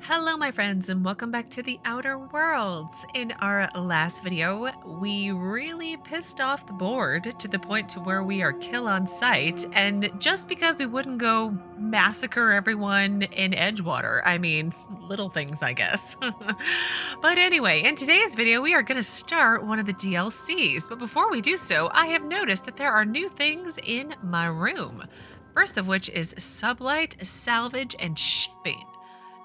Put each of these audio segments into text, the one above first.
Hello my friends and welcome back to the Outer Worlds. In our last video, we really pissed off the board to the point to where we are kill on sight, and just because we wouldn't go massacre everyone in Edgewater. I mean, little things I guess. But anyway, in today's video we are going to start one of the DLCs, but before we do so, I have noticed that there are new things in my room. First of which is Sublight, Salvage, and Shipping.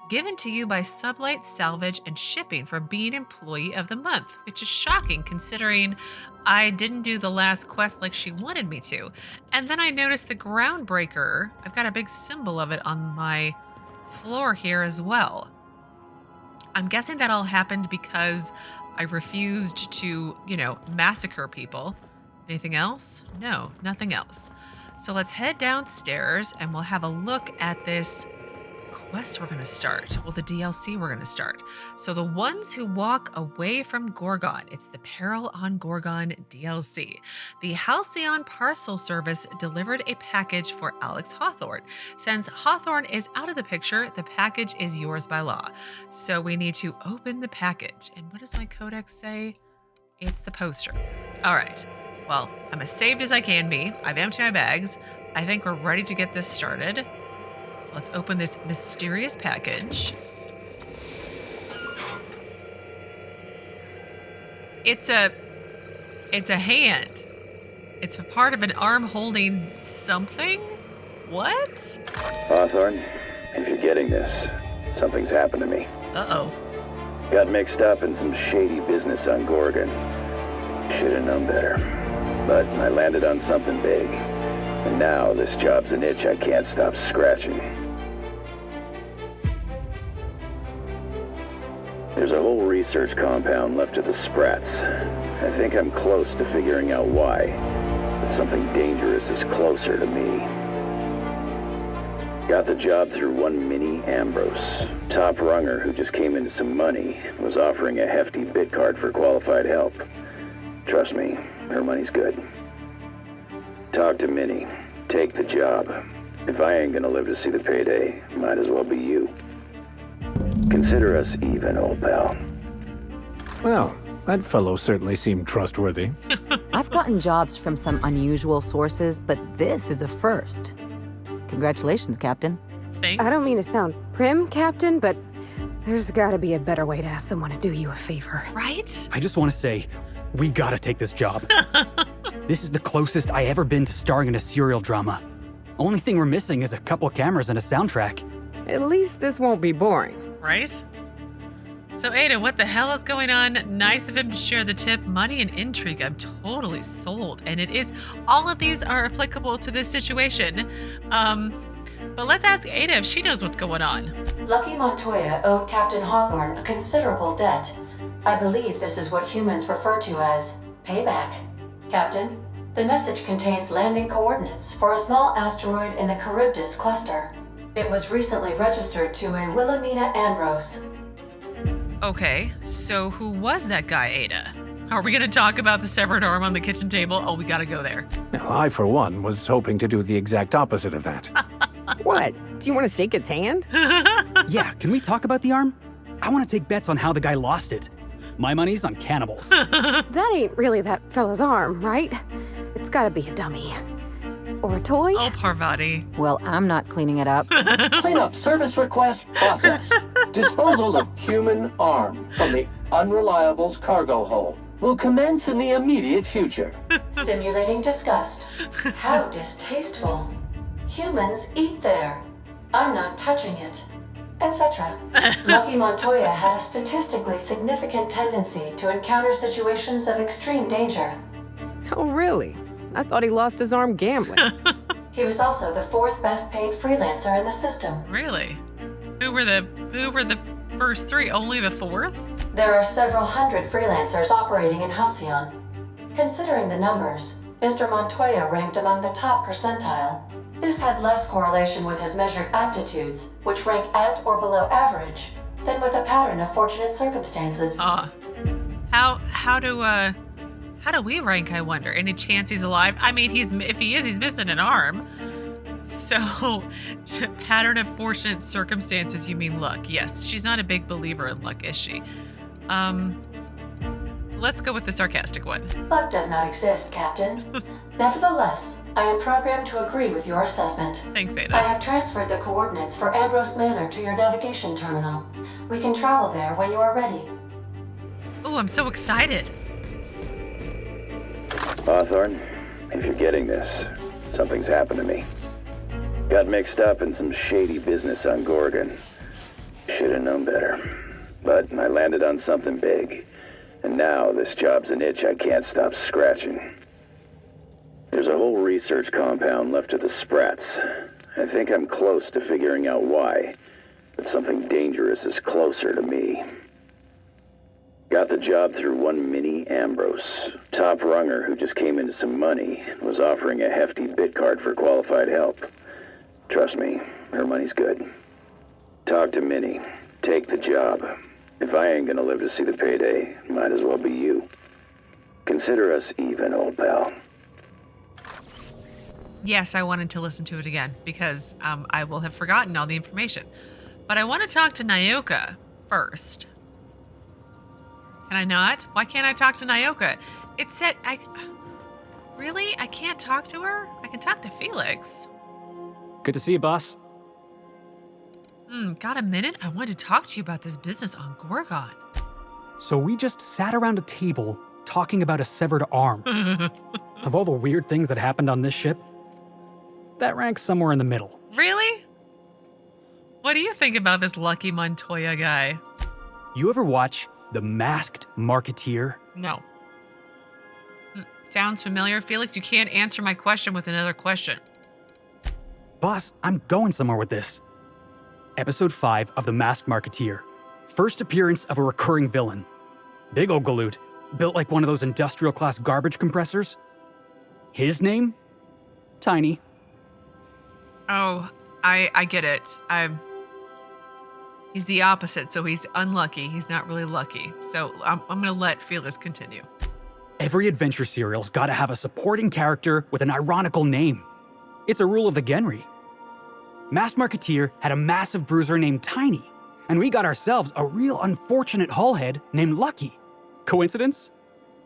Given to you by Sublight, Salvage, and Shipping for being Employee of the Month, which is shocking considering I didn't do the last quest like she wanted me to. And then I noticed the Groundbreaker. I've got a big symbol of it on my floor here as well. I'm guessing that all happened because I refused to, massacre people. Anything else? No, nothing else. So let's head downstairs and we'll have a look at this quest we're going to start. Well, the DLC we're going to start. So the ones who walk away from Gorgon. It's the Peril on Gorgon DLC. The Halcyon Parcel Service delivered a package for Alex Hawthorne. Since Hawthorne is out of the picture, the package is yours by law. So we need to open the package. And what does my Codex say? It's the poster. All right. Well, I'm as saved as I can be. I've emptied my bags. I think we're ready to get this started. So let's open this mysterious package. It's a hand. It's a part of an arm holding something? What? Hawthorne, if you're getting this, something's happened to me. Uh-oh. Got mixed up in some shady business on Gorgon. Should've known better. But I landed on something big. And now this job's an itch I can't stop scratching. There's a whole research compound left to the Sprats. I think I'm close to figuring out why. But something dangerous is closer to me. Got the job through one mini Ambrose. Top runger who just came into some money was offering a hefty bid card for qualified help. Trust me, her money's good. Talk to Minnie. Take the job. If I ain't gonna live to see the payday, might as well be you. Consider us even, old pal. Well, that fellow certainly seemed trustworthy. I've gotten jobs from some unusual sources, but this is a first. Congratulations, Captain. Thanks. I don't mean to sound prim, Captain, but there's gotta be a better way to ask someone to do you a favor. Right? I just want to say, we gotta take this job. This is the closest I ever been to starring in a serial drama. Only thing we're missing is a couple cameras and a soundtrack. At least this won't be boring. Right? So Ada, what the hell is going on? Nice of him to share the tip. Money and intrigue. I'm totally sold. And it is, all of these are applicable to this situation. But let's ask Ada if she knows what's going on. Lucky Montoya owed Captain Hawthorne a considerable debt. I believe this is what humans refer to as payback. Captain, the message contains landing coordinates for a small asteroid in the Charybdis cluster. It was recently registered to a Wilhelmina Ambrose. Okay, so who was that guy, Ada? Are we gonna talk about the severed arm on the kitchen table? Oh, we gotta go there. Now, I, for one, was hoping to do the exact opposite of that. What? Do you want to shake its hand? Yeah, can we talk about the arm? I want to take bets on how the guy lost it. My money's on cannibals. That ain't really that fella's arm, right? It's gotta be a dummy. Or a toy? Oh, Parvati. Well, I'm not cleaning it up. Cleanup service request process. Disposal of human arm from the Unreliable's cargo hold will commence in the immediate future. Simulating disgust. How distasteful. Humans eat there. I'm not touching it. Etc. Lucky Montoya had a statistically significant tendency to encounter situations of extreme danger. Oh, really? I thought he lost his arm gambling. He was also the fourth best paid freelancer in the system. Really? Who were the first three? Only the fourth? There are several hundred freelancers operating in Halcyon. Considering the numbers, Mr. Montoya ranked among the top percentile. This had less correlation with his measured aptitudes, which rank at or below average, than with a pattern of fortunate circumstances. How do we rank, I wonder? Any chance he's alive? I mean, if he is, he's missing an arm. So, pattern of fortunate circumstances, you mean luck. Yes, she's not a big believer in luck, is she? Let's go with the sarcastic one. Luck does not exist, Captain. Nevertheless, I am programmed to agree with your assessment. Thanks, I Ada. have transferred the coordinates for Ambrose Manor to your navigation terminal. We can travel there when you are ready. Oh, I'm so excited. Hawthorne, if you're getting this, something's happened to me. Got mixed up in some shady business on Gorgon. Should have known better. But I landed on something big. And now this job's an itch I can't stop scratching. There's a whole research compound left to the Sprats. I think I'm close to figuring out why. But something dangerous is closer to me. Got the job through one mini Ambrose. Top runger who just came into some money was offering a hefty bit card for qualified help. Trust me, her money's good. Talk to Minnie. Take the job. If I ain't gonna live to see the payday, might as well be you. Consider us even, old pal. Yes, I wanted to listen to it again because I will have forgotten all the information. But I want to talk to Nyoka first. Can I not? Why can't I talk to Nyoka? It said Really? I can't talk to her? I can talk to Felix. Good to see you, boss. Got a minute? I wanted to talk to you about this business on Gorgon. So we just sat around a table talking about a severed arm. Of all the weird things that happened on this ship, that ranks somewhere in the middle. Really? What do you think about this lucky Montoya guy? You ever watch The Masked Marketeer? No. Sounds familiar, Felix? You can't answer my question with another question. Boss, I'm going somewhere with this. Episode 5 of The Masked Marketeer. First appearance of a recurring villain. Big ol' galoot, built like one of those industrial-class garbage compressors. His name? Tiny. Oh, I get it. He's the opposite, so he's unlucky. He's not really lucky. So I'm going to let Felix continue. Every adventure serial's gotta have a supporting character with an ironical name. It's a rule of the genre. Masked Marketeer had a massive bruiser named Tiny, and we got ourselves a real unfortunate hullhead named Lucky. Coincidence?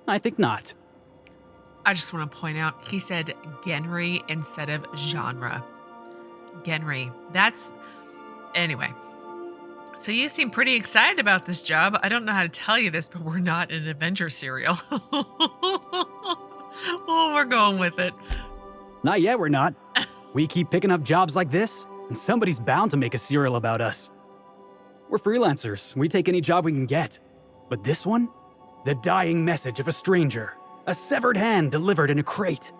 I think not. I just want to point out, he said genre instead of genre. Genre. Anyway. So you seem pretty excited about this job. I don't know how to tell you this, but we're not an adventure serial. Oh, we're going with it. Not yet, we're not. We keep picking up jobs like this, and somebody's bound to make a serial about us. We're freelancers. We take any job we can get. But this one? The dying message of a stranger. A severed hand delivered in a crate.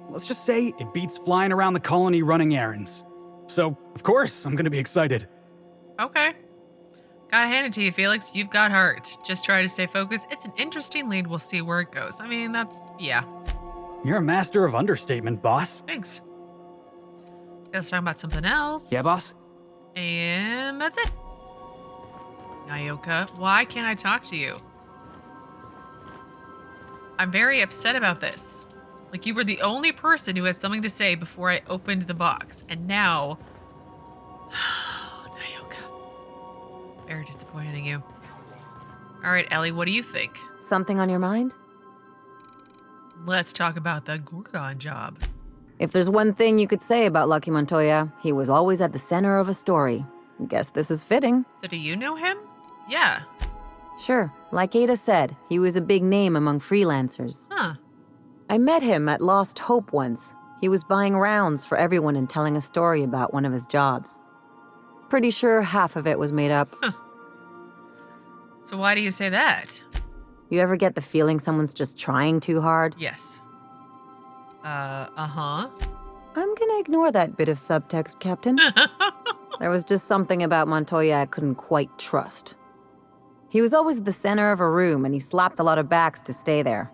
Let's just say it beats flying around the colony running errands. So, of course, I'm gonna be excited. Okay. Gotta hand it to you, Felix. You've got heart. Just try to stay focused. It's an interesting lead. We'll see where it goes. I mean, yeah. You're a master of understatement, boss. Thanks. Let's talk about something else. Yeah, boss? And that's it. Nyoka, why can't I talk to you? I'm very upset about this. Like, you were the only person who had something to say before I opened the box. And now... Nyoka. Very disappointed in you. All right, Ellie, what do you think? Something on your mind? Let's talk about the Gorgon job. If there's one thing you could say about Lucky Montoya, he was always at the center of a story. Guess this is fitting. So do you know him? Yeah. Sure. Like Ada said, he was a big name among freelancers. Huh. I met him at Lost Hope once. He was buying rounds for everyone and telling a story about one of his jobs. Pretty sure half of it was made up. Huh. So why do you say that? You ever get the feeling someone's just trying too hard? Yes. Uh-huh. I'm gonna ignore that bit of subtext, Captain. There was just something about Montoya I couldn't quite trust. He was always the center of a room, and he slapped a lot of backs to stay there.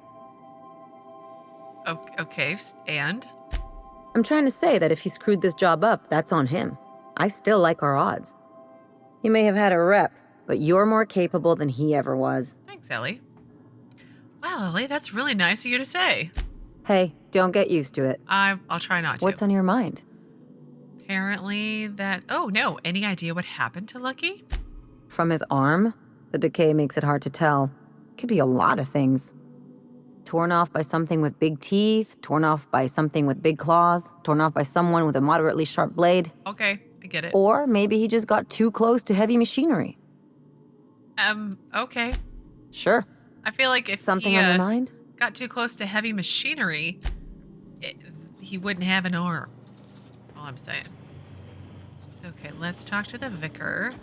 Okay, and? I'm trying to say that if he screwed this job up, that's on him. I still like our odds. He may have had a rep, but you're more capable than he ever was. Thanks, Ellie. Wow, Ellie, that's really nice of you to say. Hey, don't get used to it. I'll try not to. What's on your mind? Apparently that... Oh, no. Any idea what happened to Lucky? From his arm, the decay makes it hard to tell. Could be a lot of things. Torn off by something with big teeth, torn off by something with big claws, torn off by someone with a moderately sharp blade. Okay, I get it. Or maybe he just got too close to heavy machinery. Okay. Sure. I feel like if Something he on your mind? got too close to heavy machinery, he wouldn't have an arm. All I'm saying. Okay, let's talk to the Vicar.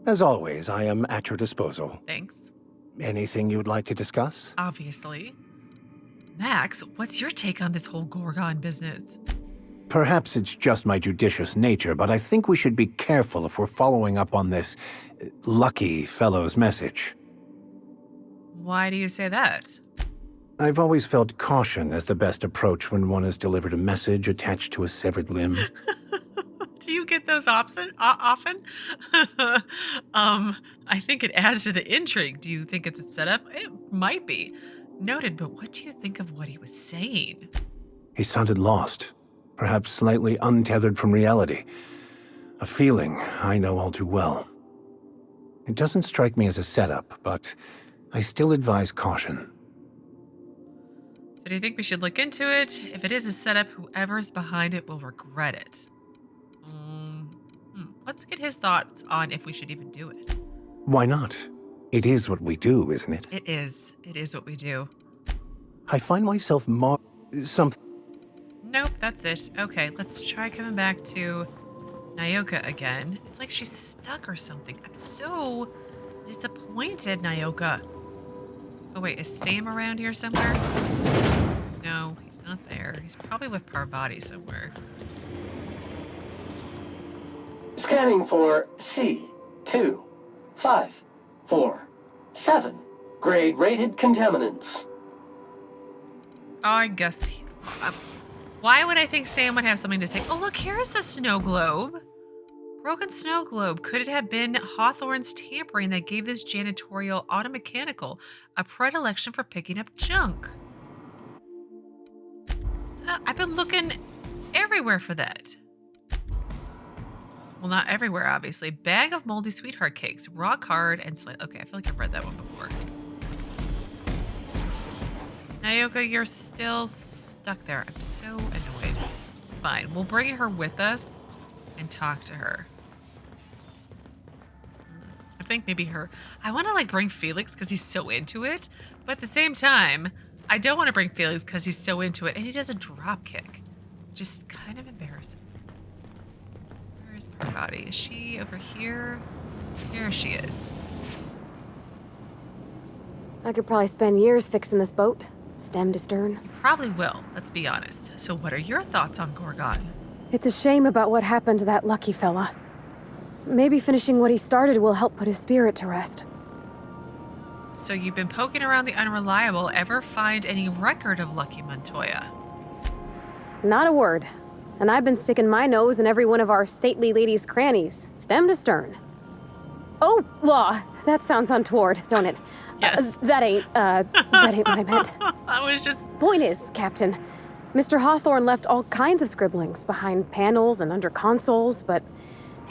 As always, I am at your disposal. Thanks. Anything you'd like to discuss? Obviously. Max, what's your take on this whole Gorgon business? Perhaps it's just my judicious nature, but I think we should be careful if we're following up on this lucky fellow's message. Why do you say that? I've always felt caution as the best approach when one has delivered a message attached to a severed limb. Do you get those often? I think it adds to the intrigue. Do you think it's a setup? It might be. Noted, but what do you think of what he was saying? He sounded lost, perhaps slightly untethered from reality. A feeling I know all too well. It doesn't strike me as a setup, but I still advise caution. So do you think we should look into it? If it is a setup, whoever's behind it will regret it. Let's get his thoughts on if we should even do it. Why not? It is what we do, isn't it? It is. It is what we do. I find myself something. Nope, that's it. Okay, let's try coming back to Nyoka again. It's like she's stuck or something. I'm so disappointed, Nyoka. Oh wait, is Sam around here somewhere? No, he's not there. He's probably with Parvati somewhere. Scanning for C2547. Grade rated contaminants. Oh, I guess. Why would I think Sam would have something to say? Oh, look, here's the snow globe. Broken snow globe. Could it have been Hawthorne's tampering that gave this janitorial automechanical a predilection for picking up junk? I've been looking everywhere for that. Well, not everywhere, obviously. Bag of moldy sweetheart cakes, rock hard and slight. Okay, I feel like I've read that one before. Nyoka, you're still stuck there. I'm so annoyed. It's fine. We'll bring her with us and talk to her. I think maybe her. I want to like bring Felix because he's so into it, but at the same time, I don't want to bring Felix because he's so into it and he does a drop kick. Just kind of embarrassing. Where's Parvati? Is she over here? Here she is. I could probably spend years fixing this boat, stem to stern. You probably will, let's be honest. So what are your thoughts on Gorgon? It's a shame about what happened to that lucky fella. Maybe finishing what he started will help put his spirit to rest. So you've been poking around the Unreliable. Ever find any record of Lucky Montoya? Not a word. And I've been sticking my nose in every one of our stately ladies' crannies, stem to stern. Oh, law. That sounds untoward, don't it? Yes. That ain't what I meant. I was just... Point is, Captain, Mr. Hawthorne left all kinds of scribblings behind panels and under consoles, but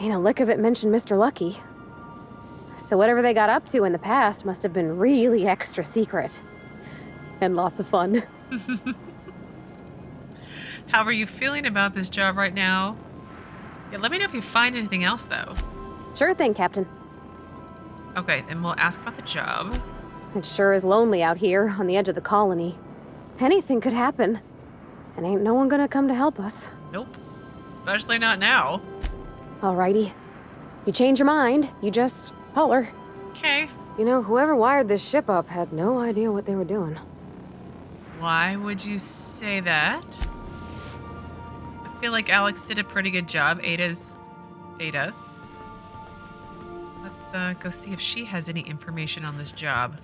ain't a lick of it mentioned Mr. Lucky. So whatever they got up to in the past must have been really extra secret. And lots of fun. How are you feeling about this job right now? Yeah, let me know if you find anything else, though. Sure thing, Captain. Okay, then we'll ask about the job. It sure is lonely out here on the edge of the colony. Anything could happen. And ain't no one gonna come to help us. Nope. Especially not now. Alrighty. You change your mind, you just holler. Okay. You know, whoever wired this ship up had no idea what they were doing. Why would you say that? I feel like Alex did a pretty good job. Ada. Let's go see if she has any information on this job.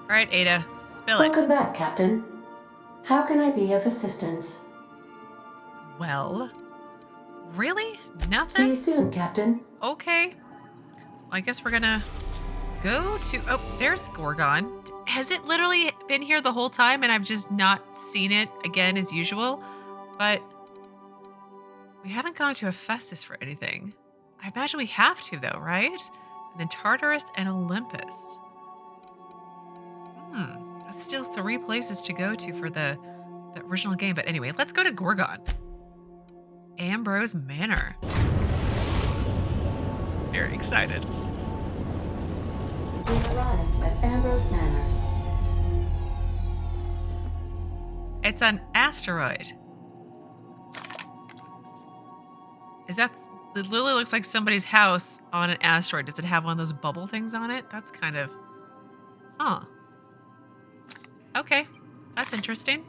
All right, Ada, spill it. Welcome back, Captain. How can I be of assistance? Well, really? See Nothing? you soon, Captain. Okay. Well, I guess we're gonna go to... Oh, there's Gorgon. Has it literally been here the whole time and I've just not seen it again as usual. But we haven't gone to Hephaestus for anything. I imagine we have to though, right? And then Tartarus and Olympus. That's still 3 places to go to for the original game. But anyway, let's go to Gorgon. Ambrose Manor. Very excited. We arrived at Ambrose Manor. It's an asteroid. Is that... It literally looks like somebody's house on an asteroid. Does it have one of those bubble things on it? That's kind of... Huh. Okay. That's interesting.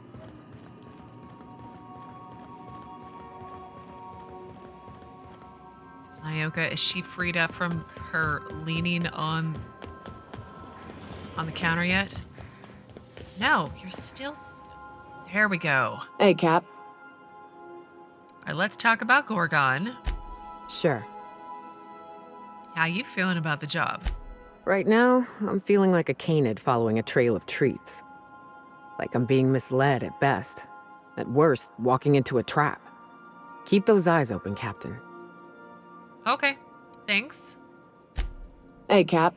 Nyoka, is she freed up from her leaning on the counter yet? No, you're still... There we go. Hey, Cap. All right, let's talk about Gorgon. Sure. How you feeling about the job? Right now, I'm feeling like a canid following a trail of treats. Like I'm being misled at best. At worst, walking into a trap. Keep those eyes open, Captain. Okay, thanks. Hey, Cap.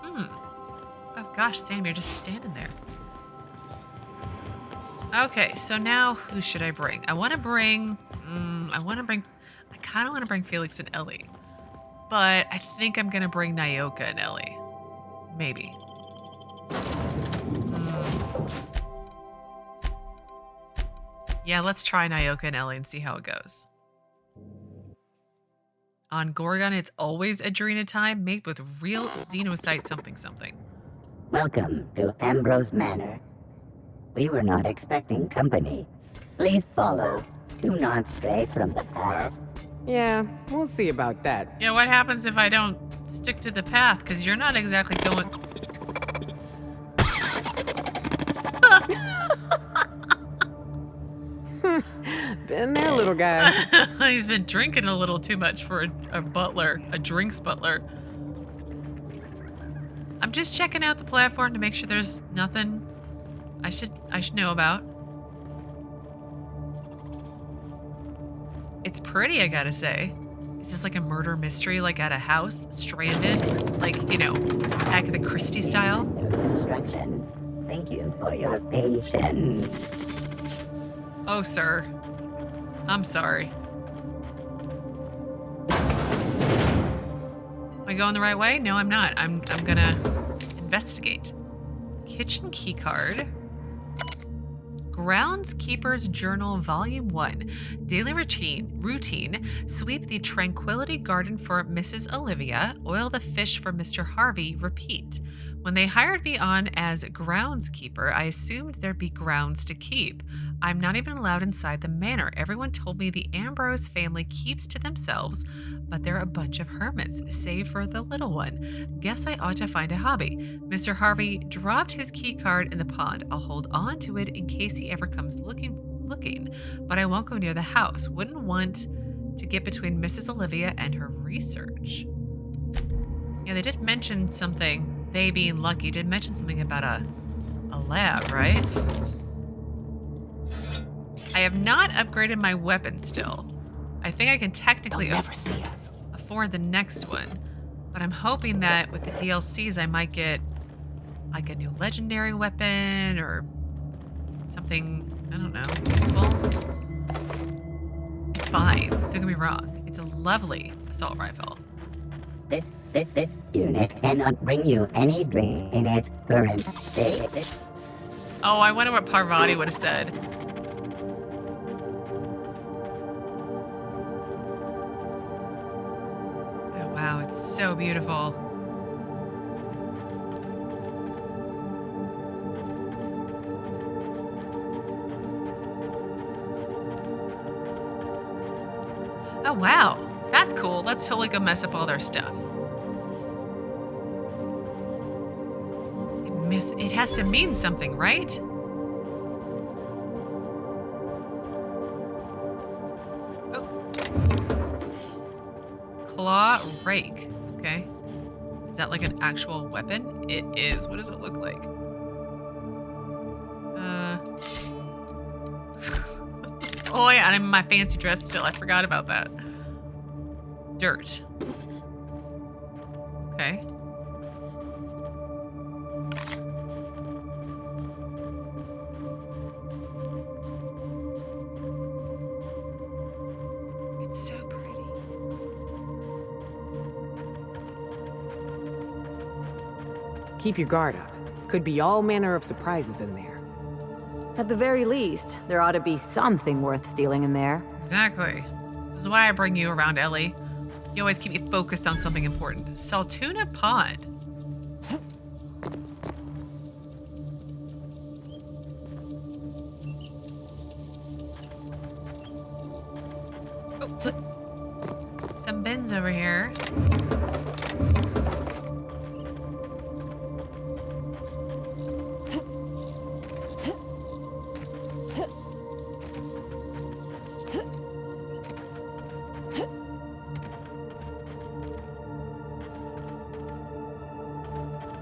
Oh gosh, Sam, you're just standing there. Okay, so now who should I bring? I kind of want to bring Felix and Ellie. But I think I'm going to bring Nyoka and Ellie. Maybe. Yeah, let's try Nyoka and Ellie and see how it goes. On Gorgon, it's always Adrena time, made with real xenocyte something something. Welcome to Ambrose Manor. We were not expecting company. Please follow. Do not stray from the path. Yeah, we'll see about that. Yeah, what happens if I don't stick to the path? Because you're not exactly going... Been there, little guy. He's been drinking a little too much for a butler, a drinks butler. I'm just checking out the platform to make sure there's nothing I should know about. It's pretty, I gotta say. Is this like a murder mystery, like at a house, stranded, like, you know, Agatha Christie style? Construction. Thank you for your patience. Oh, sir. I'm sorry. Am I going the right way? No, I'm not. I'm gonna investigate. Kitchen keycard. Groundskeeper's Journal, Volume 1. Daily routine. Sweep the Tranquility Garden for Mrs. Olivia. Oil the fish for Mr. Harvey. Repeat. When they hired me on as groundskeeper, I assumed there'd be grounds to keep. I'm not even allowed inside the manor. Everyone told me the Ambrose family keeps to themselves, but they're a bunch of hermits, save for the little one. Guess I ought to find a hobby. Mr. Harvey dropped his key card in the pond. I'll hold on to it in case he ever comes looking, but I won't go near the house. Wouldn't want to get between Mrs. Olivia and her research. Yeah, they did mention something. They being lucky did mention something about a lab, right? I have not upgraded my weapon still. I think I can technically afford the next one, but I'm hoping that with the DLCs I might get like a new legendary weapon or something, I don't know, useful. It's fine, don't get me wrong. It's a lovely assault rifle. This unit cannot bring you any drinks in its current state. Oh, I wonder what Parvati would have said. Oh, wow, it's so beautiful. Oh, wow. That's cool. Let's totally go mess up all their stuff. It has to mean something, right? Oh. Claw rake. Okay. Is that like an actual weapon? it is. What does it look like? Oh yeah, I'm in my fancy dress still. I forgot about that. Dirt. Okay. It's so pretty. Keep your guard up. Could be all manner of surprises in there. At the very least, there ought to be something worth stealing in there. Exactly. This is why I bring you around, Ellie. You always keep me focused on something important. Saltuna Pond. Oh, look. Some bins over here.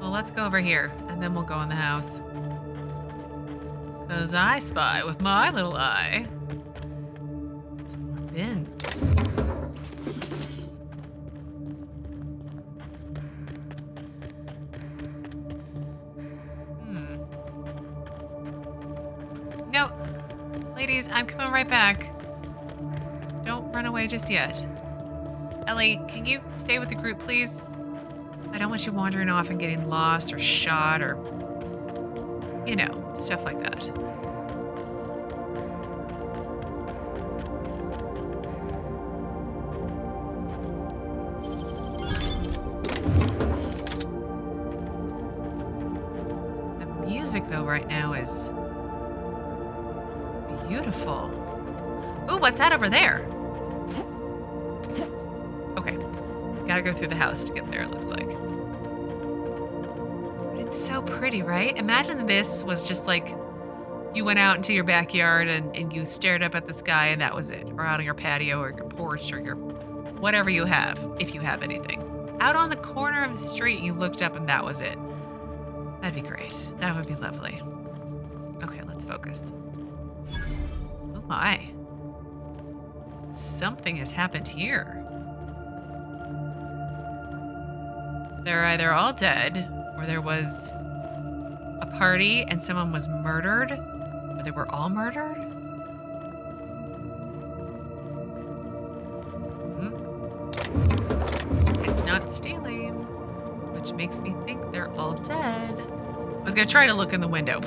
Let's go over here, and then we'll go in the house. 'Cause I spy with my little eye. Some more bins. No, ladies, I'm coming right back. Don't run away just yet. Ellie, can you stay with the group, please? I don't want you wandering off and getting lost or shot or, you know, stuff like that. The music, though, right now is beautiful. Ooh, what's that over there? Okay. Gotta go through the house to get there, it looks like. But it's so pretty, right? Imagine this was just like you went out into your backyard and you stared up at the sky and that was it. Or out on your patio or your porch or your whatever you have, if you have anything. Out on the corner of the street, you looked up and that was it. That'd be great. That would be lovely. Okay, let's focus. Oh my. Something has happened here. They're either all dead, or there was a party and someone was murdered, or they were all murdered. It's not stealing, which makes me think they're all dead. I was gonna try to look in the window.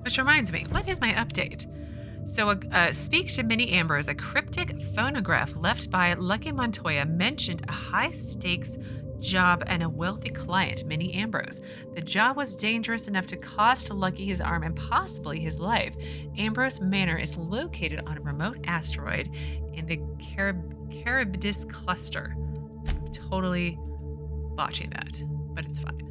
Which reminds me, what is my update? So, speak to Minnie Ambrose, a cryptic phonograph left by Lucky Montoya mentioned a high-stakes job and a wealthy client, Minnie Ambrose. The job was dangerous enough to cost Lucky his arm and possibly his life. Ambrose Manor is located on a remote asteroid in the Charybdis cluster. I'm totally botching that, but it's fine.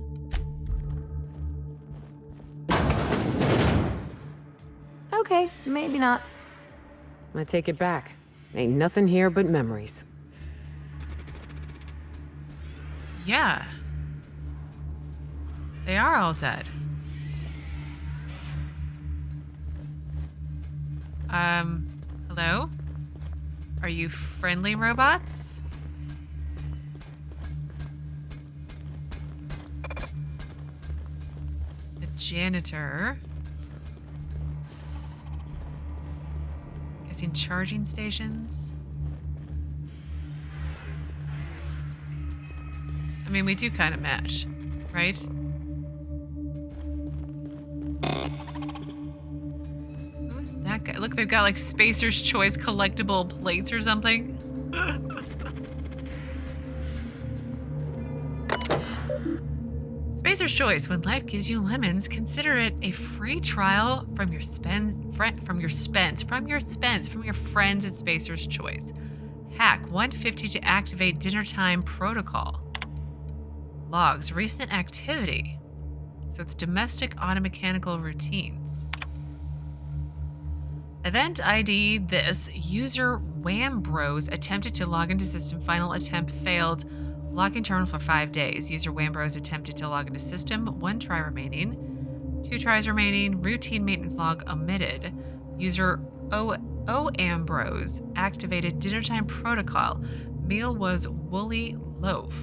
Okay, maybe not. I take it back. Ain't nothing here but memories. Yeah. They are all dead. Hello? Are you friendly robots? The janitor. Guessing charging stations. I mean, we do kind of match, right? Who's that guy? Look, they've got like Spacer's Choice collectible plates or something. Spacer's Choice. When life gives you lemons, consider it a free trial from your friends at Spacer's Choice. Hack 150 to activate dinner time protocol. Logs, recent activity. So it's domestic automechanical routines. Event ID this. User Ambrose attempted to log into system. Final attempt failed. Locking terminal for 5 days. User Ambrose attempted to log into system. 1 try remaining. 2 tries remaining. Routine maintenance log omitted. User Ambrose activated dinner time protocol. Meal was woolly loaf.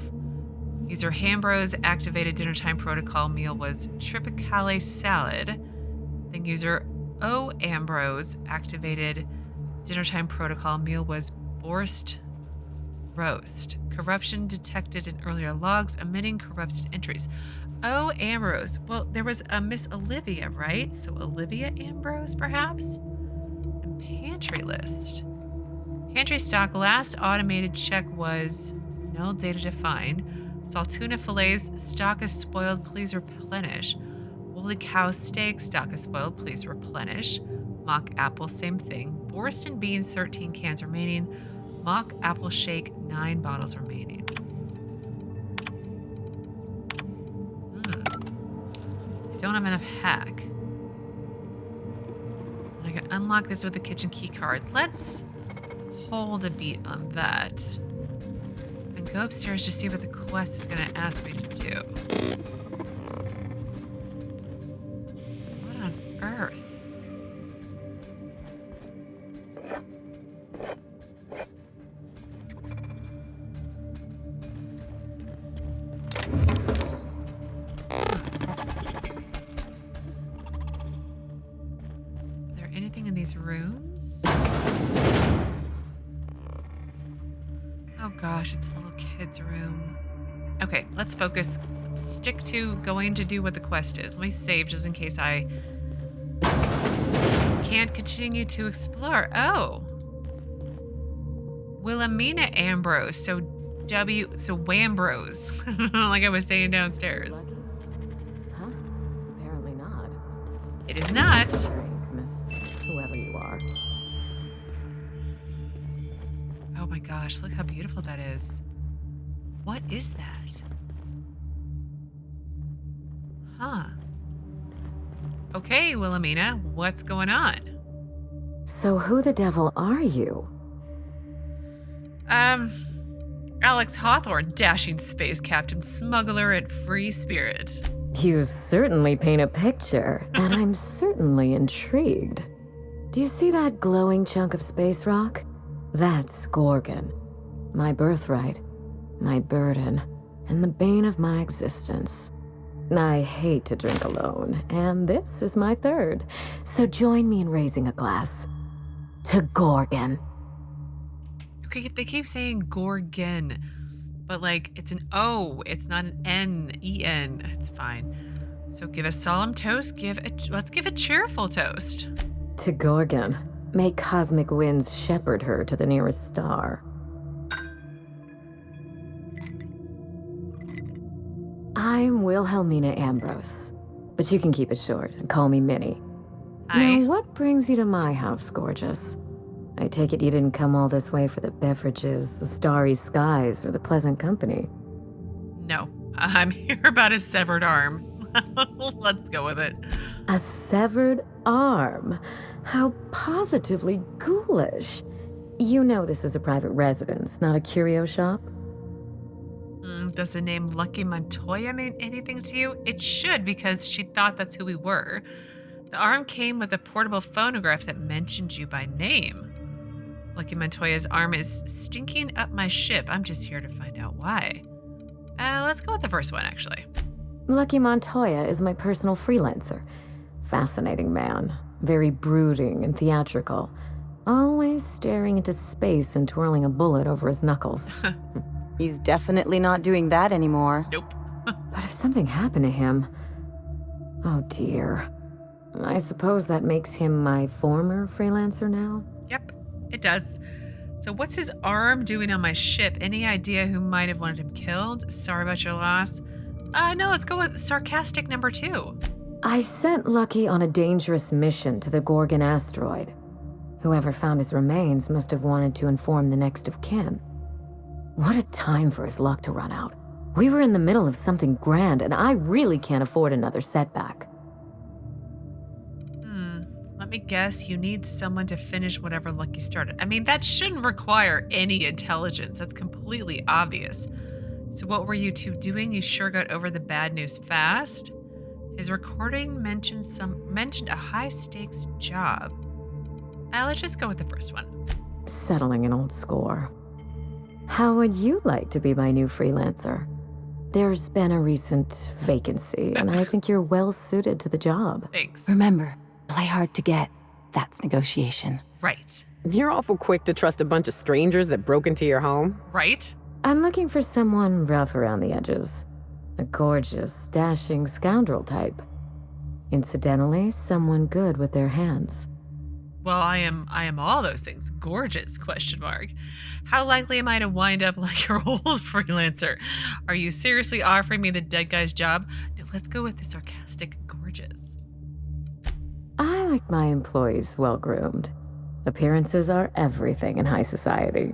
User Ambrose activated dinner time protocol. Meal was tripicale salad. Then user Ambrose activated dinner time protocol. Meal was borscht roast. Corruption detected in earlier logs, omitting corrupted entries. Ambrose. Well, there was a Miss Olivia, right? So Olivia Ambrose, perhaps? And pantry list. Pantry stock. Last automated check was null data defined. Saltuna fillets. Stock is spoiled. Please replenish. Woolly cow steak. Stock is spoiled. Please replenish. Mock apple. Same thing. Borscht and beans. 13 cans remaining. Mock apple shake. 9 bottles remaining. I don't have enough hack. And I can unlock this with the kitchen key card. Let's hold a beat on that. And go upstairs to see what the quest is going to ask me to do. What on earth? Is there anything in these rooms? Oh gosh, it's a little kid's room. Okay, let's focus. Let's stick to going to do what the quest is. Let me save just in case I can't continue to explore. Oh. Wilhelmina Ambrose. So Ambrose. Like I was saying downstairs. Lucky? Huh? Apparently not. It is not. Miss whoever you are. Oh my gosh, look how beautiful that is. What is that? Huh. Okay, Wilhelmina, what's going on? So who the devil are you? Alex Hawthorne, dashing space captain, smuggler, and free spirit. You certainly paint a picture, and I'm certainly intrigued. Do you see that glowing chunk of space rock? That's Gorgon. My birthright, my burden, and the bane of my existence. I hate to drink alone, and this is my third. So join me in raising a glass to Gorgon. Okay, they keep saying Gorgon, but like it's an O, it's not an N, E-N. It's fine. So give a solemn toast. Let's give a cheerful toast. To Gorgon. May cosmic winds shepherd her to the nearest star. I'm Wilhelmina Ambrose, but you can keep it short and call me Minnie. Hi. Now, what brings you to my house, gorgeous? I take it you didn't come all this way for the beverages, the starry skies, or the pleasant company. No, I'm here about a severed arm. Let's go with it. A severed arm? How positively ghoulish. You know this is a private residence, not a curio shop? Does the name Lucky Montoya mean anything to you? It should, because she thought that's who we were. The arm came with a portable phonograph that mentioned you by name. Lucky Montoya's arm is stinking up my ship. I'm just here to find out why. Let's go with the first one, actually. Lucky Montoya is my personal freelancer. Fascinating man. Very brooding and theatrical. Always staring into space and twirling a bullet over his knuckles. He's definitely not doing that anymore. Nope. But if something happened to him... Oh dear. I suppose that makes him my former freelancer now? Yep, it does. So what's his arm doing on my ship? Any idea who might have wanted him killed? Sorry about your loss. No, let's go with sarcastic number 2. I sent Lucky on a dangerous mission to the Gorgon asteroid. Whoever found his remains must have wanted to inform the next of kin. What a time for his luck to run out. We were in the middle of something grand, and I really can't afford another setback. Let me guess, you need someone to finish whatever Lucky started. I mean, that shouldn't require any intelligence. That's completely obvious. So what were you two doing? You sure got over the bad news fast. His recording mentioned a high-stakes job. Let's just go with the first one. Settling an old score. How would you like to be my new freelancer? There's been a recent vacancy, and I think you're well suited to the job. Thanks. Remember, play hard to get. That's negotiation. Right. You're awful quick to trust a bunch of strangers that broke into your home. Right? I'm looking for someone rough around the edges. A gorgeous, dashing scoundrel type. Incidentally, someone good with their hands. Well, I am all those things. Gorgeous, ? How likely am I to wind up like your old freelancer? Are you seriously offering me the dead guy's job? No, let's go with the sarcastic gorgeous. I like my employees well-groomed. Appearances are everything in high society.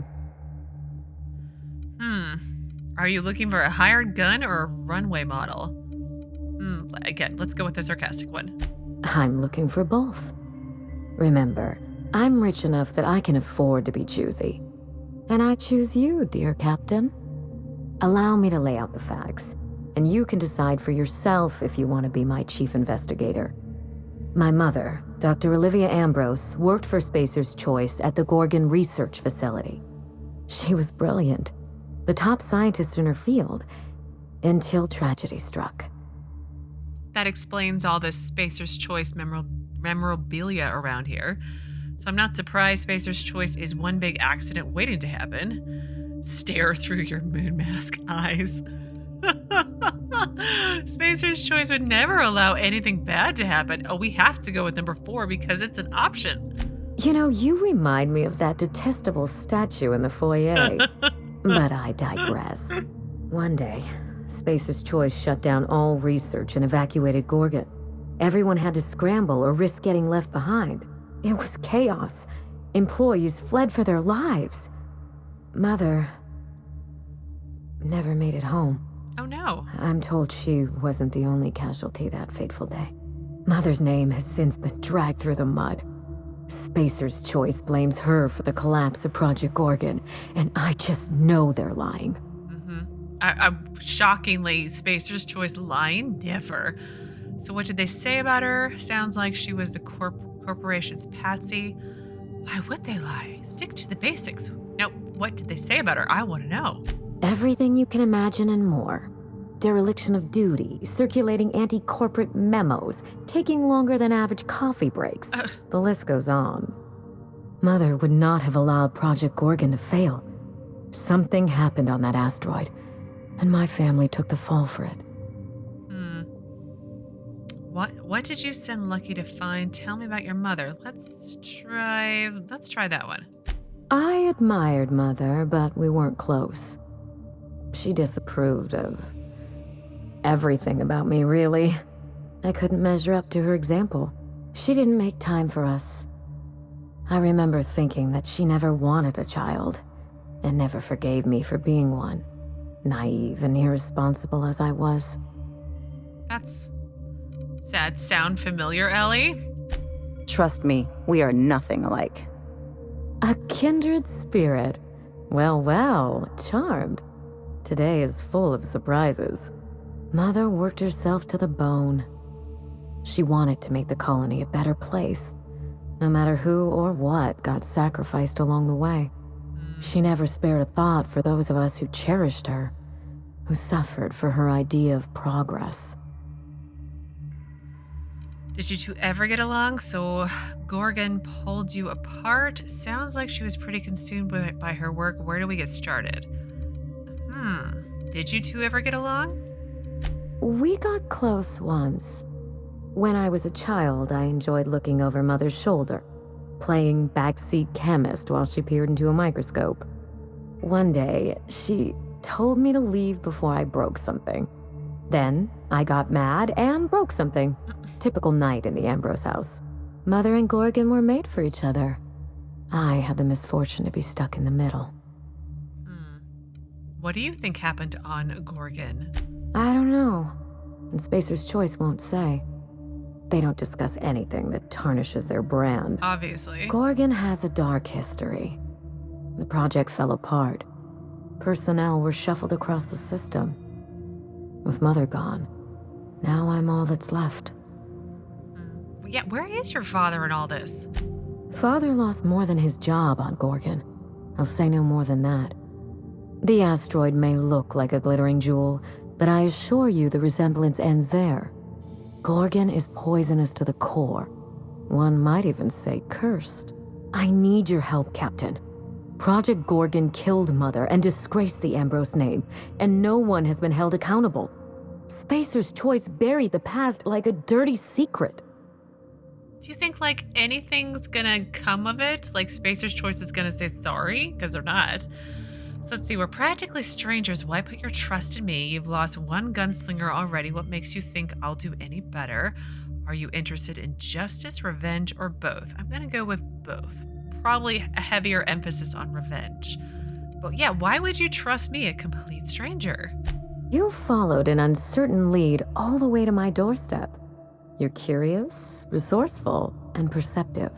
Are you looking for a hired gun or a runway model? Again, let's go with the sarcastic one. I'm looking for both. Remember, I'm rich enough that I can afford to be choosy. And I choose you, dear Captain. Allow me to lay out the facts, and you can decide for yourself if you want to be my chief investigator. My mother, Dr. Olivia Ambrose, worked for Spacer's Choice at the Gorgon Research Facility. She was brilliant, the top scientist in her field, until tragedy struck. That explains all this Spacer's Choice memorabilia around here. So I'm not surprised Spacer's Choice is one big accident waiting to happen. Stare through your moon mask eyes. Spacer's Choice would never allow anything bad to happen. Oh, we have to go with number 4 because it's an option. You know, you remind me of that detestable statue in the foyer. But I digress. One day, Spacer's Choice shut down all research and evacuated Gorgon. Everyone had to scramble or risk getting left behind. It was chaos. Employees fled for their lives. Mother never made it home. Oh no. I'm told she wasn't the only casualty that fateful day. Mother's name has since been dragged through the mud. Spacer's Choice blames her for the collapse of Project Gorgon, and I just know they're lying. Shockingly, Spacer's Choice lying? Never. So what did they say about her? Sounds like she was the corporation's patsy. Why would they lie? Stick to the basics. Now, what did they say about her? I want to know. Everything you can imagine and more. Dereliction of duty, circulating anti-corporate memos, taking longer than average coffee breaks. The list goes on. Mother would not have allowed Project Gorgon to fail. Something happened on that asteroid, and my family took the fall for it. What did you send Lucky to find? Tell me about your mother. Let's try that one. I admired Mother, but we weren't close. She disapproved of everything about me, really. I couldn't measure up to her example. She didn't make time for us. I remember thinking that she never wanted a child, and never forgave me for being one, naive and irresponsible as I was. That's sad. Sound familiar, Ellie? Trust me, we are nothing alike. A kindred spirit. Well, charmed. Today is full of surprises. Mother worked herself to the bone. She wanted to make the colony a better place, no matter who or what got sacrificed along the way. She never spared a thought for those of us who cherished her, who suffered for her idea of progress. Did you two ever get along? So Gorgon pulled you apart? Sounds like she was pretty consumed by her work. Where do we get started? Did you two ever get along? We got close once. When I was a child, I enjoyed looking over Mother's shoulder, playing backseat chemist while she peered into a microscope. One day, she told me to leave before I broke something. Then, I got mad and broke something. Typical night in the Ambrose house. Mother and Gorgon were made for each other. I had the misfortune to be stuck in the middle. What do you think happened on Gorgon? I don't know. And Spacer's Choice won't say. They don't discuss anything that tarnishes their brand. Obviously. Gorgon has a dark history. The project fell apart. Personnel were shuffled across the system. With Mother gone, now I'm all that's left. Yeah, where is your father in all this? Father lost more than his job on Gorgon. I'll say no more than that. The asteroid may look like a glittering jewel, but I assure you the resemblance ends there. Gorgon is poisonous to the core. One might even say cursed. I need your help, Captain. Project Gorgon killed Mother and disgraced the Ambrose name, and no one has been held accountable. Spacer's Choice buried the past like a dirty secret. Do you think, like, anything's gonna come of it? Like, Spacer's Choice is gonna say sorry? Because they're not. So let's see, we're practically strangers. Why put your trust in me? You've lost one gunslinger already. What makes you think I'll do any better? Are you interested in justice, revenge, or both? I'm gonna go with both. Probably a heavier emphasis on revenge. But yeah, why would you trust me, a complete stranger? You followed an uncertain lead all the way to my doorstep. You're curious, resourceful, and perceptive.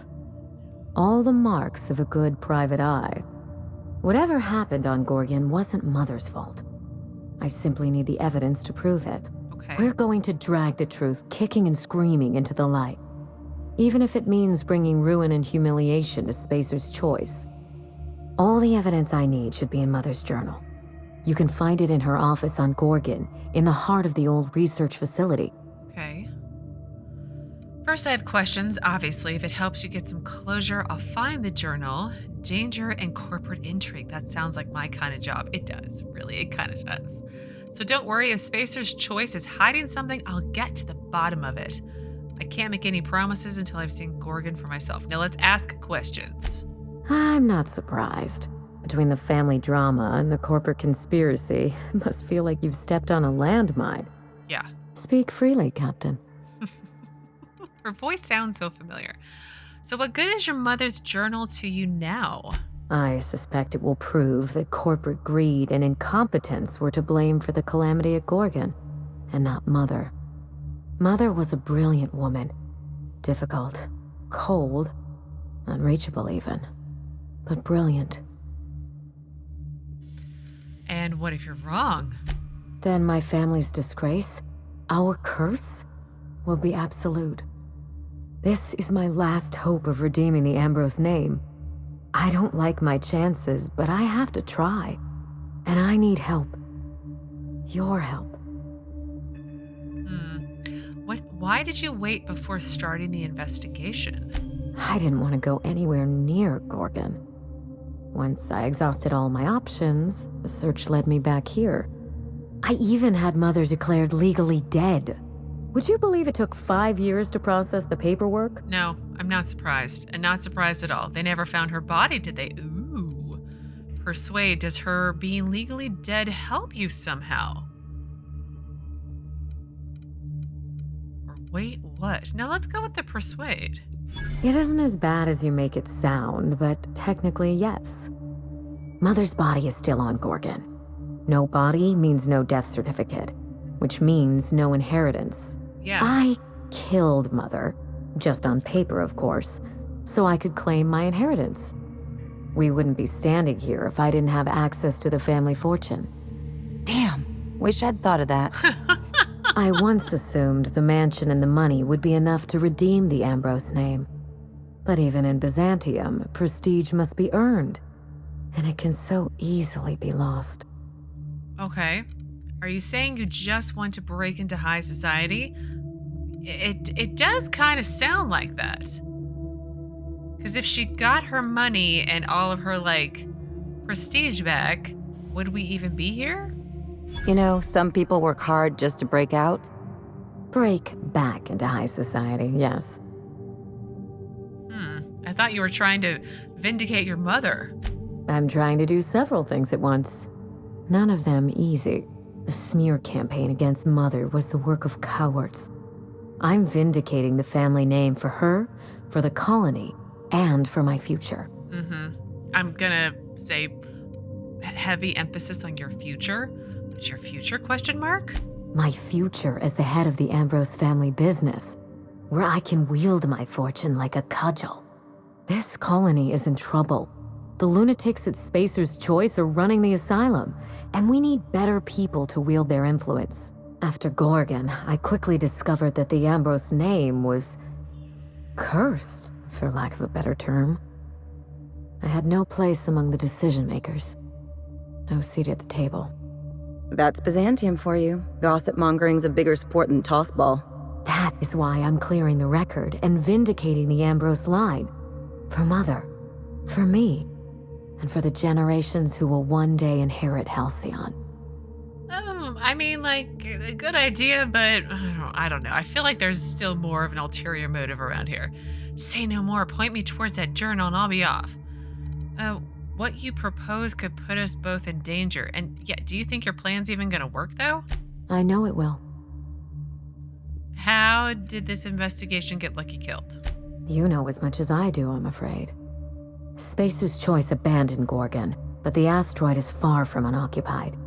All the marks of a good private eye. Whatever happened on Gorgon wasn't Mother's fault. I simply need the evidence to prove it. Okay. We're going to drag the truth kicking and screaming into the light. Even if it means bringing ruin and humiliation to Spacer's Choice. All the evidence I need should be in Mother's journal. You can find it in her office on Gorgon, in the heart of the old research facility. Okay. First, I have questions. Obviously, if it helps you get some closure, I'll find the journal. Danger and corporate intrigue. That sounds like my kind of job. It does, really. It kind of does. So don't worry, if Spacer's Choice is hiding something, I'll get to the bottom of it. I can't make any promises until I've seen Gorgon for myself. Now let's ask questions. I'm not surprised. Between the family drama and the corporate conspiracy, it must feel like you've stepped on a landmine. Yeah. Speak freely, Captain. Her voice sounds so familiar. So what good is your mother's journal to you now? I suspect it will prove that corporate greed and incompetence were to blame for the calamity at Gorgon, and not Mother. Mother was a brilliant woman. Difficult, cold, unreachable even, but brilliant. And what if you're wrong? Then my family's disgrace, our curse, will be absolute. This is my last hope of redeeming the Ambrose name. I don't like my chances, but I have to try. And I need help. Your help. Why did you wait before starting the investigation? I didn't want to go anywhere near Gorgon. Once I exhausted all my options, the search led me back here. I even had Mother declared legally dead. Would you believe it took 5 years to process the paperwork? No, I'm not surprised. And not surprised at all. They never found her body, did they? Ooh. Persuade, does her being legally dead help you somehow? Or wait, what? Now let's go with the persuade. It isn't as bad as you make it sound, but technically, yes. Mother's body is still on Gorgon. No body means no death certificate, which means no inheritance. Yeah. I killed Mother, just on paper, of course, so I could claim my inheritance. We wouldn't be standing here if I didn't have access to the family fortune. Damn, wish I'd thought of that. I once assumed the mansion and the money would be enough to redeem the Ambrose name. But even in Byzantium, prestige must be earned, and it can so easily be lost. Okay. Are you saying you just want to break into high society? It does kind of sound like that. Because if she got her money and all of her, like, prestige back, would we even be here? You know, some people work hard just to break out. Break back into high society, yes. I thought you were trying to vindicate your mother. I'm trying to do several things at once. None of them easy. The smear campaign against Mother was the work of cowards. I'm vindicating the family name for her, for the colony, and for my future. I'm gonna say heavy emphasis on your future. Is your future question mark? My future as the head of the Ambrose family business, where I can wield my fortune like a cudgel. This colony is in trouble. The lunatics at Spacer's Choice are running the asylum, and we need better people to wield their influence. After Gorgon, I quickly discovered that the Ambrose name was cursed, for lack of a better term. I had no place among the decision makers. No seat at the table. That's Byzantium for you. Gossip mongering's a bigger sport than tossball. That is why I'm clearing the record and vindicating the Ambrose line. For Mother, for me, and for the generations who will one day inherit Halcyon. I mean, like, a good idea, but I don't know. I feel like there's still more of an ulterior motive around here. Say no more. Point me towards that journal and I'll be off. What you propose could put us both in danger. And yeah, do you think your plan's even gonna work, though? I know it will. How did this investigation get Lucky killed? You know as much as I do, I'm afraid. Spacer's Choice abandoned Gorgon, but the asteroid is far from unoccupied.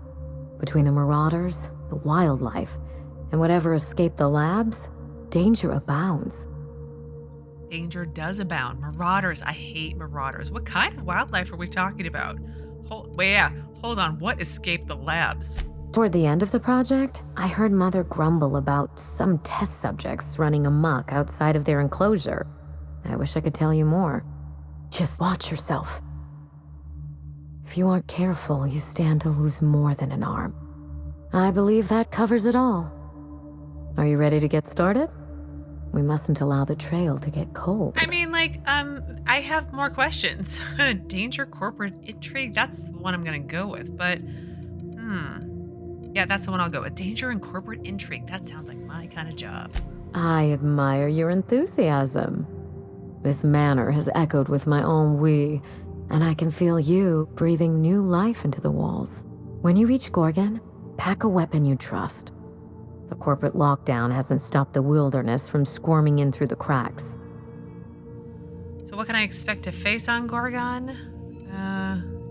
Between the marauders, the wildlife, and whatever escaped the labs, danger abounds. Danger does abound. Marauders. I hate marauders. What kind of wildlife are we talking about? Hold on. What escaped the labs? Toward the end of the project, I heard Mother grumble about some test subjects running amok outside of their enclosure. I wish I could tell you more. Just watch yourself. If you aren't careful, you stand to lose more than an arm. I believe that covers it all. Are you ready to get started? We mustn't allow the trail to get cold. I mean, I have more questions. Danger, corporate intrigue, that's the one I'm gonna go with, but, yeah, that's the one I'll go with. Danger and corporate intrigue, that sounds like my kind of job. I admire your enthusiasm. This manor has echoed with my ennui, and I can feel you breathing new life into the walls. When you reach Gorgon, pack a weapon you trust. The corporate lockdown hasn't stopped the wilderness from squirming in through the cracks. So what can I expect to face on Gorgon?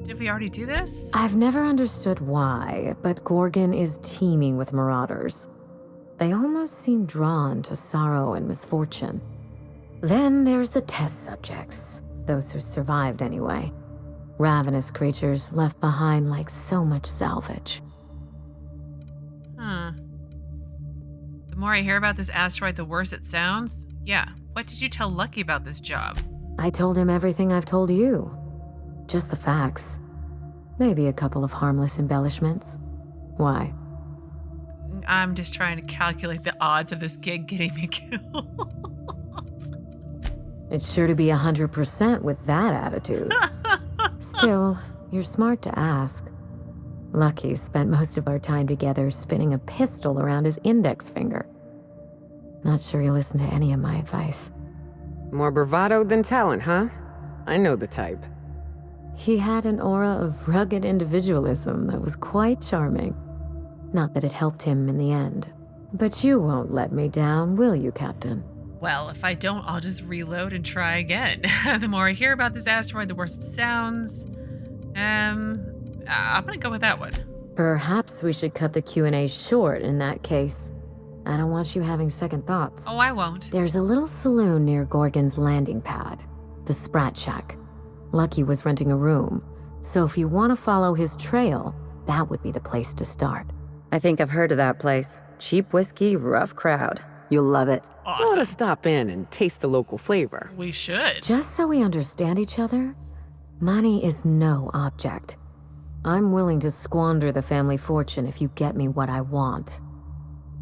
Did we already do this? I've never understood why, but Gorgon is teeming with marauders. They almost seem drawn to sorrow and misfortune. Then there's the test subjects, those who survived anyway. Ravenous creatures left behind like so much salvage. The more I hear about this asteroid, the worse it sounds. Yeah, what did you tell Lucky about this job? I told him everything I've told you. Just the facts. Maybe a couple of harmless embellishments. Why? I'm just trying to calculate the odds of this gig getting me killed. It's sure to be 100% with that attitude. Still, you're smart to ask. Lucky spent most of our time together spinning a pistol around his index finger. Not sure he listened to any of my advice. More bravado than talent, huh? I know the type. He had an aura of rugged individualism that was quite charming. Not that it helped him in the end. But you won't let me down, will you, Captain? Well, if I don't, I'll just reload and try again. The more I hear about this asteroid, the worse it sounds. I'm gonna go with that one. Perhaps we should cut the Q&A short in that case. I don't want you having second thoughts. Oh, I won't. There's a little saloon near Gorgon's landing pad, the Sprat Shack. Lucky was renting a room, so if you want to follow his trail, that would be the place to start. I think I've heard of that place. Cheap whiskey, rough crowd. You'll love it. Awesome. Let us stop in and taste the local flavor. We should. Just so we understand each other, money is no object. I'm willing to squander the family fortune if you get me what I want.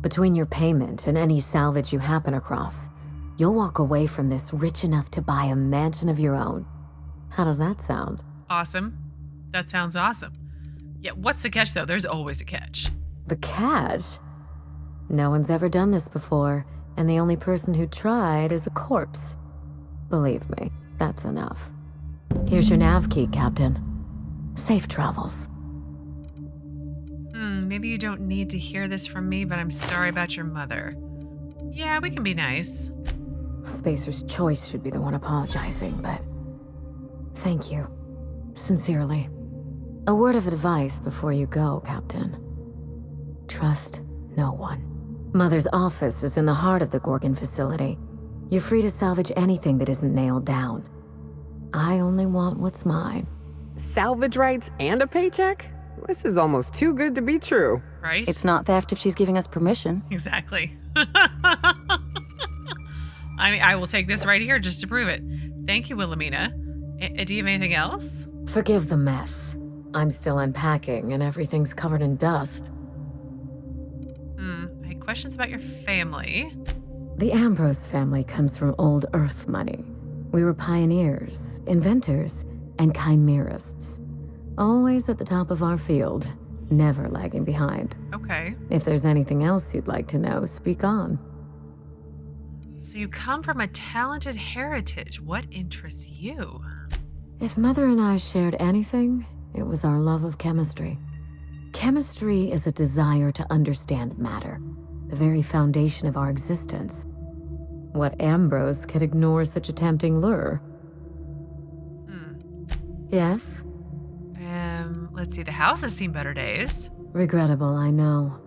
Between your payment and any salvage you happen across, you'll walk away from this rich enough to buy a mansion of your own. How does that sound? Awesome. That sounds awesome. Yeah, what's the catch, though? There's always a catch. The catch? No one's ever done this before, and the only person who tried is a corpse. Believe me, that's enough. Here's your nav key, Captain. Safe travels. Maybe you don't need to hear this from me, but I'm sorry about your mother. Yeah, we can be nice. Spacer's Choice should be the one apologizing, but... Thank you. Sincerely. A word of advice before you go, Captain. Trust no one. Mother's office is in the heart of the Gorgon facility. You're free to salvage anything that isn't nailed down. I only want what's mine. Salvage rights and a paycheck? This is almost too good to be true. Right? It's not theft if she's giving us permission. Exactly. I mean, I will take this right here just to prove it. Thank you, Wilhelmina. Do you have anything else? Forgive the mess. I'm still unpacking and everything's covered in dust. I had questions about your family. The Ambrose family comes from old Earth money. We were pioneers, inventors, and chimerists. Always at the top of our field, never lagging behind. Okay. If there's anything else you'd like to know, speak on. So you come from a talented heritage. What interests you? If Mother and I shared anything, it was our love of chemistry. Chemistry is a desire to understand matter, the very foundation of our existence. What Ambrose could ignore such a tempting lure? Yes? Let's see, the house has seen better days. Regrettable, I know.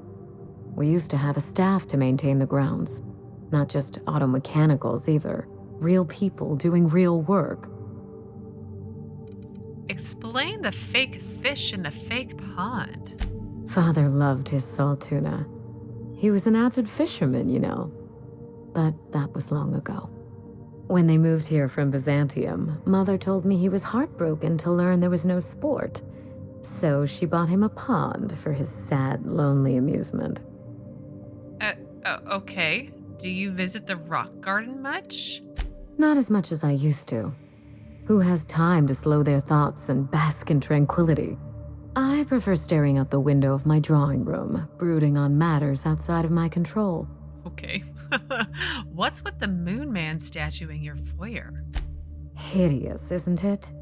We used to have a staff to maintain the grounds. Not just auto mechanicals either. Real people doing real work. Explain the fake fish in the fake pond. Father loved his salt tuna. He was an avid fisherman, you know. But that was long ago. When they moved here from Byzantium, Mother told me he was heartbroken to learn there was no sport. So she bought him a pond for his sad, lonely amusement. Okay. Do you visit the rock garden much? Not as much as I used to. Who has time to slow their thoughts and bask in tranquility? I prefer staring out the window of my drawing room, brooding on matters outside of my control. Okay. What's with the Moon Man statue in your foyer? Hideous, isn't it?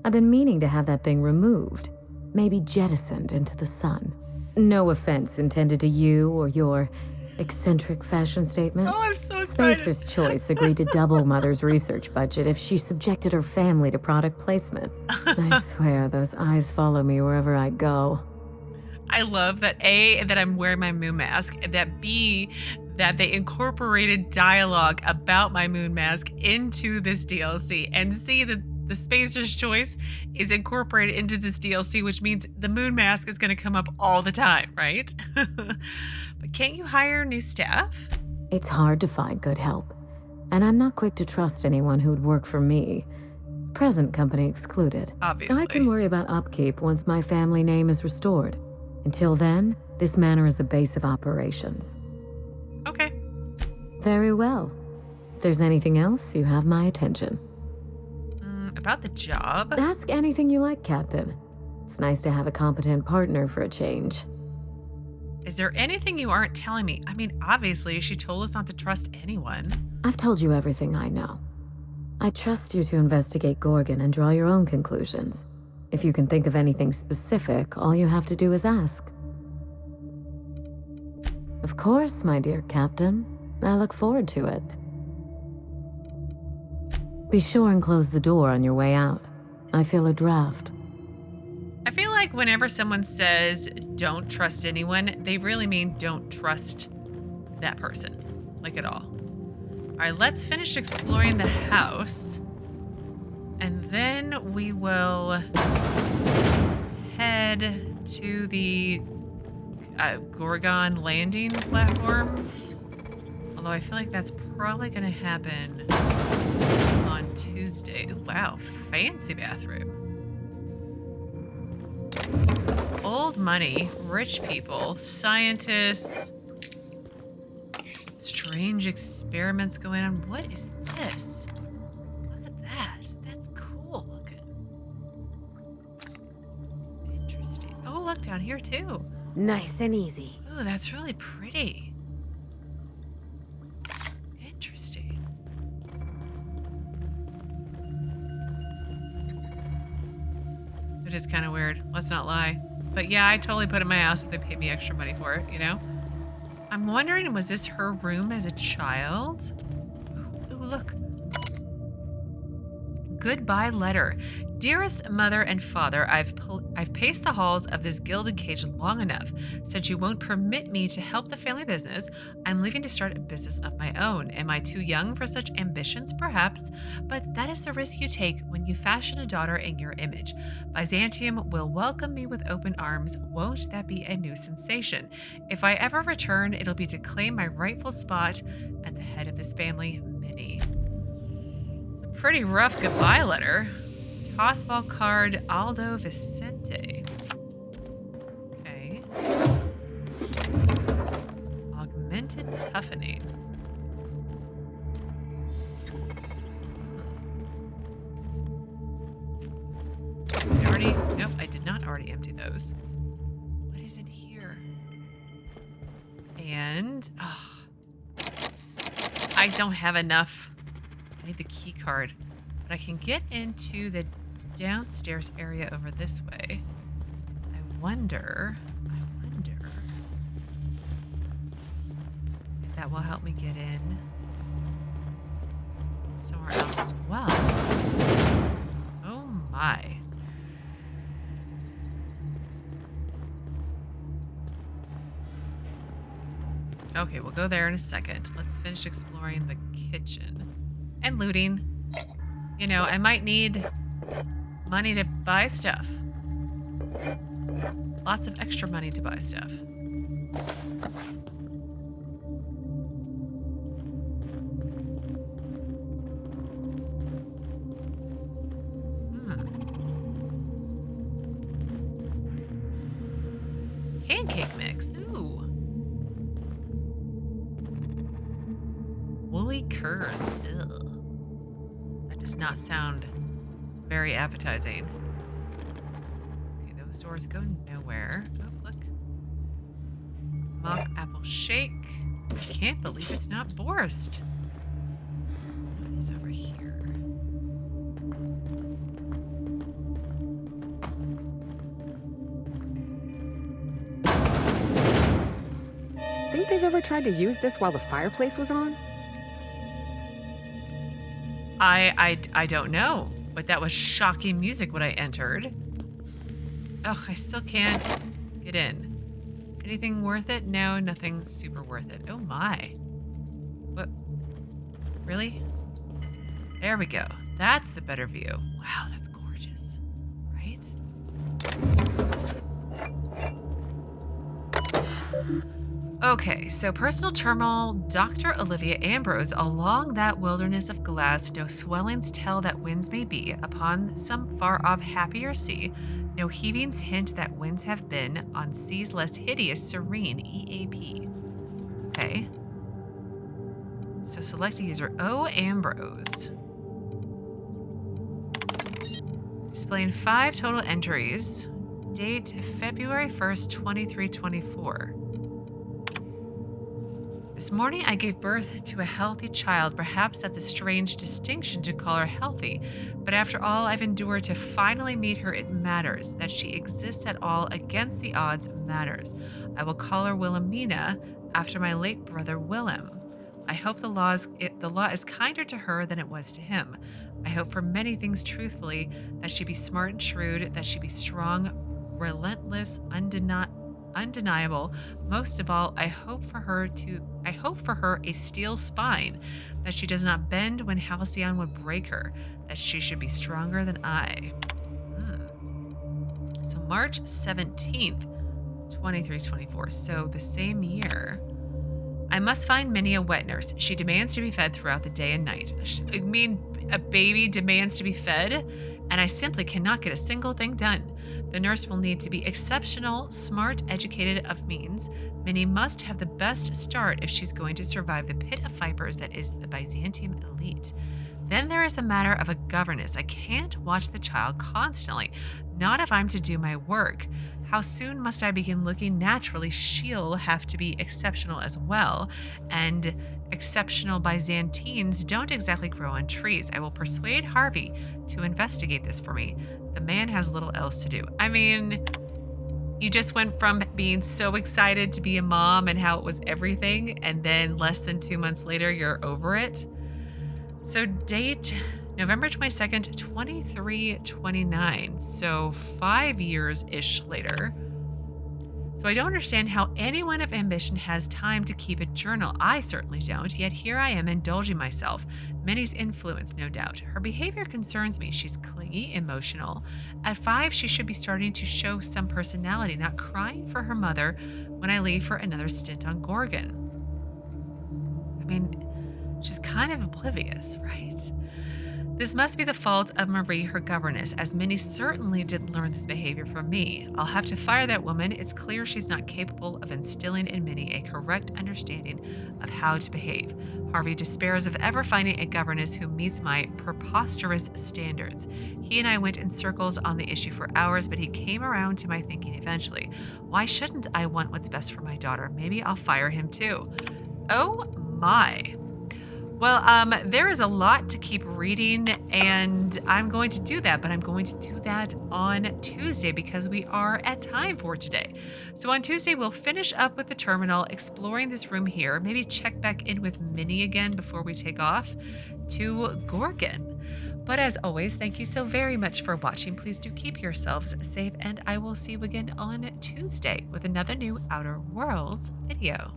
I've been meaning to have that thing removed. Maybe jettisoned into the sun. No offense intended to you or your eccentric fashion statement. Oh, I'm so excited. Spacer's Choice agreed to double Mother's research budget if she subjected her family to product placement. I swear, those eyes follow me wherever I go. I love that A, that I'm wearing my moon mask, that B, that they incorporated dialogue about my moon mask into this DLC, and C, that the Spacer's Choice is incorporated into this DLC, which means the moon mask is going to come up all the time, right? But can't you hire new staff? It's hard to find good help, and I'm not quick to trust anyone who'd work for me. Present company excluded. Obviously. I can worry about upkeep once my family name is restored. Until then, this manor is a base of operations. Okay. Very well. If there's anything else, you have my attention. About the job? Ask anything you like, Captain. It's nice to have a competent partner for a change. Is there anything you aren't telling me? I mean, obviously, she told us not to trust anyone. I've told you everything I know. I trust you to investigate Gorgon and draw your own conclusions. If you can think of anything specific, all you have to do is ask. Of course, my dear Captain. I look forward to it. Be sure and close the door on your way out. I feel a draft. I feel like whenever someone says don't trust anyone, they really mean don't trust that person, like at all. All right, let's finish exploring the house. And then we will head to the Gorgon landing platform. Although I feel like that's probably going to happen on Tuesday. Ooh, wow, fancy bathroom. Old money, rich people, scientists, strange experiments going on. What is this? Look at that. That's cool looking. Interesting. Oh, look down here too. Nice and easy. Ooh, that's really pretty. Interesting. It is kind of weird. Let's not lie. But yeah, I totally put it in my house if they paid me extra money for it, you know? I'm wondering, was this her room as a child? Ooh, look. goodbye letter. Dearest mother and father, I've paced the halls of this gilded cage long enough. Since you won't permit me to help the family business, I'm leaving to start a business of my own. Am I too young for such ambitions? Perhaps, but that is the risk you take when you fashion a daughter in your image. Byzantium will welcome me with open arms. Won't that be a new sensation? If I ever return, it'll be to claim my rightful spot at the head of this family. Minnie. It's a pretty rough goodbye letter. Tossball card, Aldo Vicente. Okay. Augmented toughening. Nope, I did not already empty those. What is in here? And, I don't have enough. I need the key card. But I can get into the downstairs area over this way. I wonder if that will help me get in somewhere else as well. Oh my. Okay, we'll go there in a second. Let's finish exploring the kitchen and looting. You know, I might need money to buy stuff. Lots of extra money to buy stuff. Pancake mix. Ooh. Woolly curds. Ugh. That does not sound very appetizing. Okay, those doors go nowhere. Oh, look. Mock apple shake. I can't believe it's not Borst. What is over here? Think they've ever tried to use this while the fireplace was on? I don't know, but that was shocking music when I entered. Ugh, I still can't get in. Anything worth it? No, nothing super worth it. Oh my. What? Really? There we go. That's the better view. Wow, that's gorgeous. Right? Okay, so personal terminal, Dr. Olivia Ambrose. Along that wilderness of glass, no swellings tell that winds may be. Upon some far-off happier sea, no heavings hint that winds have been. On seas less hideous, serene, EAP. Okay. So select a user. O. Ambrose. Displaying 5 total entries. Date February 1st, 2324. This morning I gave birth to a healthy child. Perhaps that's a strange distinction to call her healthy, but after all I've endured to finally meet her, it matters. That she exists at all against the odds matters. I will call her Wilhelmina after my late brother Willem. I hope the law is kinder to her than it was to him. I hope for many things truthfully, that she be smart and shrewd, that she be strong, relentless, undeniable. Most of all, I hope for her a steel spine, that she does not bend when Halcyon would break her, that she should be stronger than I. So March 17th, 2324, so the same year. I must find Minnie a wet nurse. She demands to be fed throughout the day and night. I mean, a baby demands to be fed? And I simply cannot get a single thing done. The nurse will need to be exceptional, smart, educated of means. Minnie must have the best start if she's going to survive the pit of vipers that is the Byzantium elite. Then there is the matter of a governess. I can't watch the child constantly, not if I'm to do my work. How soon must I begin looking? Naturally, she'll have to be exceptional as well, and exceptional Byzantines don't exactly grow on trees. I will persuade Harvey to investigate this for me. The man has little else to do. I mean, you just went from being so excited to be a mom and how it was everything, and then less than 2 months later, you're over it. So date November 22nd, 2329. So 5 years-ish later. So I don't understand how anyone of ambition has time to keep a journal. I certainly don't, yet here I am indulging myself. Minnie's influence, no doubt. Her behavior concerns me. She's clingy, emotional. At 5, she should be starting to show some personality, not crying for her mother when I leave for another stint on Gorgon. I mean, she's kind of oblivious, right? This must be the fault of Marie, her governess, as Minnie certainly didn't learn this behavior from me. I'll have to fire that woman. It's clear she's not capable of instilling in Minnie a correct understanding of how to behave. Harvey despairs of ever finding a governess who meets my preposterous standards. He and I went in circles on the issue for hours, but he came around to my thinking eventually. Why shouldn't I want what's best for my daughter? Maybe I'll fire him too. Oh my. Well, there is a lot to keep reading, and I'm going to do that, but I'm going to do that on Tuesday because we are at time for today. So on Tuesday, we'll finish up with the terminal, exploring this room here, maybe check back in with Minnie again before we take off to Gorgon. But as always, thank you so very much for watching. Please do keep yourselves safe, and I will see you again on Tuesday with another new Outer Worlds video.